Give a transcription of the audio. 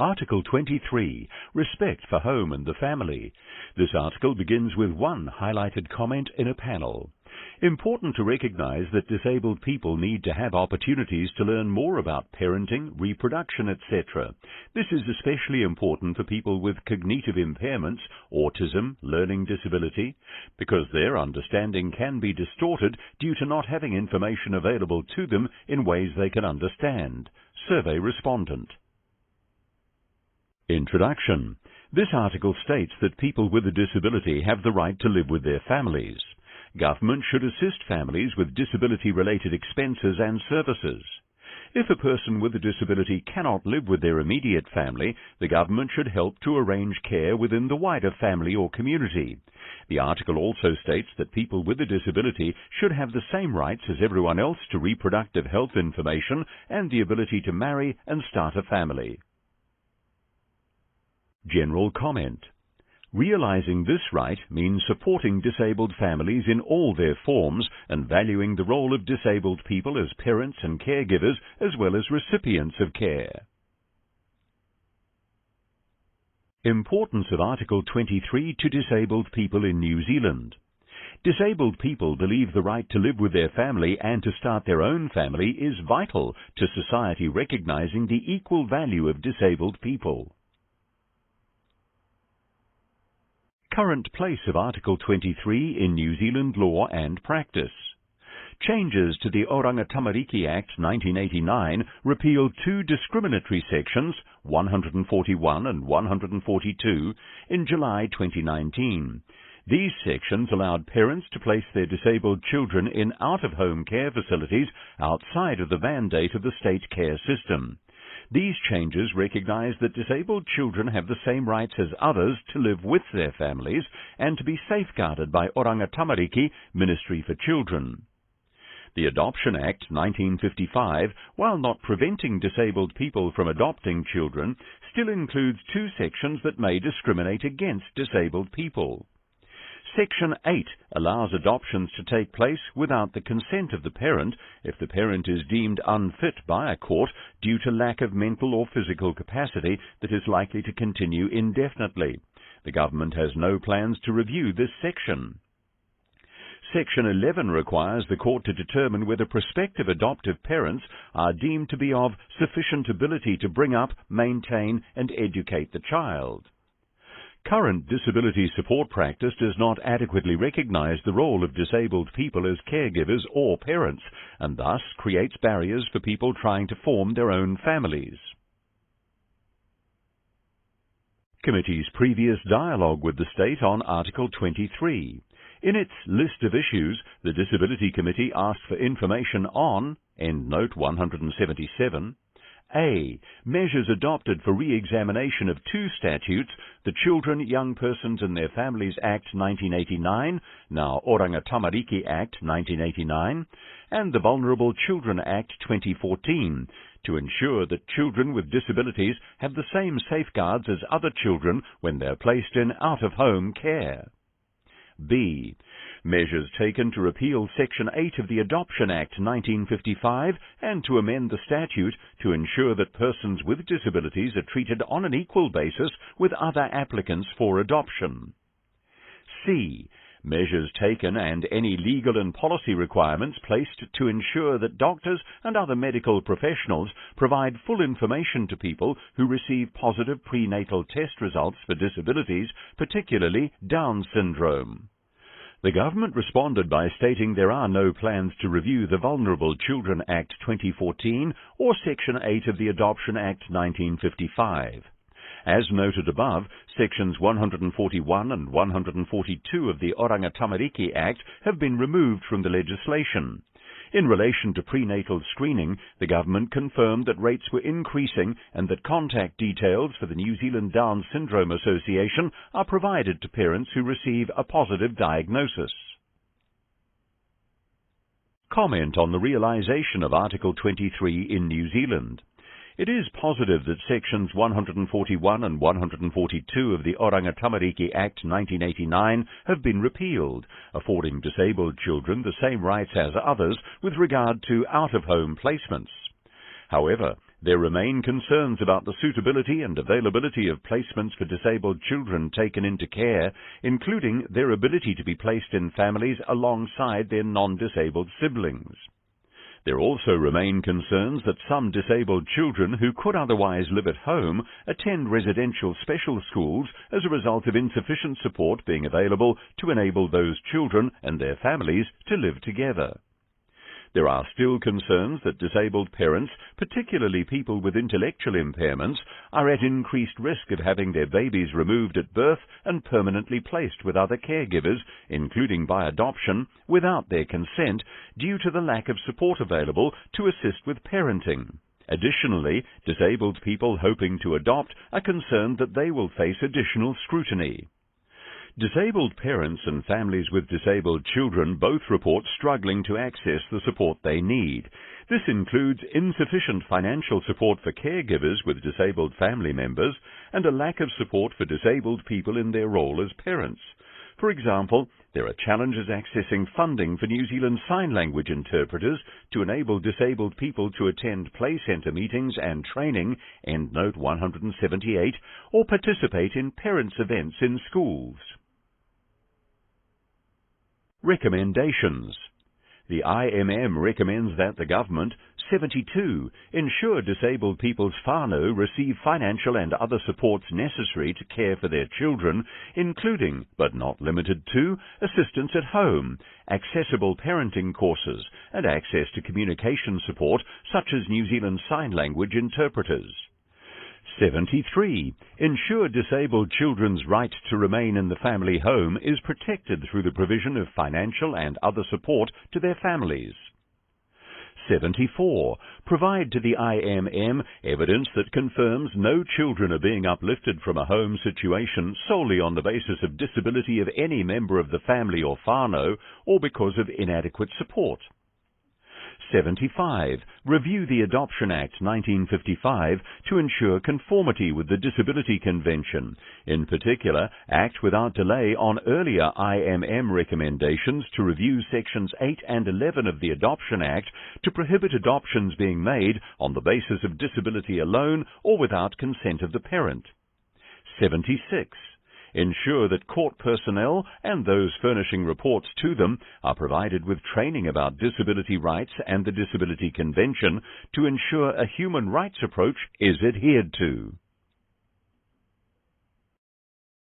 Article 23, Respect for Home and the Family. This article begins with one highlighted comment in a panel. Important to recognize that disabled people need to have opportunities to learn more about parenting, reproduction, etc. This is especially important for people with cognitive impairments, autism, learning disability, because their understanding can be distorted due to not having information available to them in ways they can understand. Survey Respondent. Introduction. This article states that people with a disability have the right to live with their families. Government should assist families with disability-related expenses and services. If a person with a disability cannot live with their immediate family, the government should help to arrange care within the wider family or community. The article also states that people with a disability should have the same rights as everyone else to reproductive health information and the ability to marry and start a family. General comment. Realizing this right means supporting disabled families in all their forms and valuing the role of disabled people as parents and caregivers as well as recipients of care. Importance of Article 23 to disabled people in New Zealand. Disabled people believe the right to live with their family and to start their own family is vital to society recognizing the equal value of disabled people. Current place of Article 23 in New Zealand law and practice. Changes to the Oranga Tamariki Act 1989 repealed two discriminatory sections, 141 and 142, in July 2019. These sections allowed parents to place their disabled children in out-of-home care facilities outside of the mandate of the state care system. These changes recognize that disabled children have the same rights as others to live with their families and to be safeguarded by Oranga Tamariki, Ministry for Children. The Adoption Act 1955, while not preventing disabled people from adopting children, still includes two sections that may discriminate against disabled people. Section 8 allows adoptions to take place without the consent of the parent if the parent is deemed unfit by a court due to lack of mental or physical capacity that is likely to continue indefinitely. The government has no plans to review this section. Section 11 requires the court to determine whether prospective adoptive parents are deemed to be of sufficient ability to bring up, maintain, and educate the child. Current disability support practice does not adequately recognize the role of disabled people as caregivers or parents, and thus creates barriers for people trying to form their own families. Committee's previous dialogue with the state on Article 23. In its list of issues, the Disability Committee asked for information on, Endnote 177, A. Measures adopted for re-examination of two statutes, the Children, Young Persons and Their Families Act 1989, now Oranga Tamariki Act 1989, and the Vulnerable Children Act 2014, to ensure that children with disabilities have the same safeguards as other children when they're placed in out-of-home care. B. Measures taken to repeal Section 8 of the Adoption Act 1955 and to amend the statute to ensure that persons with disabilities are treated on an equal basis with other applicants for adoption. C. Measures taken and any legal and policy requirements placed to ensure that doctors and other medical professionals provide full information to people who receive positive prenatal test results for disabilities, particularly Down syndrome. The government responded by stating there are no plans to review the Vulnerable Children Act 2014 or Section 8 of the Adoption Act 1955. As noted above, Sections 141 and 142 of the Oranga Tamariki Act have been removed from the legislation. In relation to prenatal screening, the government confirmed that rates were increasing and that contact details for the New Zealand Down Syndrome Association are provided to parents who receive a positive diagnosis. Comment on the realization of Article 23 in New Zealand. It is positive that Sections 141 and 142 of the Oranga Tamariki Act 1989 have been repealed, affording disabled children the same rights as others with regard to out-of-home placements. However, There remain concerns about the suitability and availability of placements for disabled children taken into care, including their ability to be placed in families alongside their non-disabled siblings. There also remain concerns that some disabled children who could otherwise live at home attend residential special schools as a result of insufficient support being available to enable those children and their families to live together. There are still concerns that disabled parents, particularly people with intellectual impairments, are at increased risk of having their babies removed at birth and permanently placed with other caregivers, including by adoption, without their consent, due to the lack of support available to assist with parenting. Additionally, disabled people hoping to adopt are concerned that they will face additional scrutiny. Disabled parents and families with disabled children both report struggling to access the support they need. This includes insufficient financial support for caregivers with disabled family members and a lack of support for disabled people in their role as parents. For example, there are challenges accessing funding for New Zealand Sign Language interpreters to enable disabled people to attend play centre meetings and training, endnote 178, or participate in parents' events in schools. Recommendations. The IMM recommends that the Government, 72, ensure disabled people's whānau receive financial and other supports necessary to care for their children, including, but not limited to, assistance at home, accessible parenting courses, and access to communication support such as New Zealand Sign Language interpreters. 73. Ensure disabled children's right to remain in the family home is protected through the provision of financial and other support to their families. 74. Provide to the IMM evidence that confirms no children are being uplifted from a home situation solely on the basis of disability of any member of the family or whānau or because of inadequate support. 75. Review the Adoption Act 1955 to ensure conformity with the Disability Convention. In particular, act without delay on earlier IMM recommendations to review Sections 8 and 11 of the Adoption Act to prohibit adoptions being made on the basis of disability alone or without consent of the parent. 76. Ensure that court personnel and those furnishing reports to them are provided with training about disability rights and the Disability Convention to ensure a human rights approach is adhered to.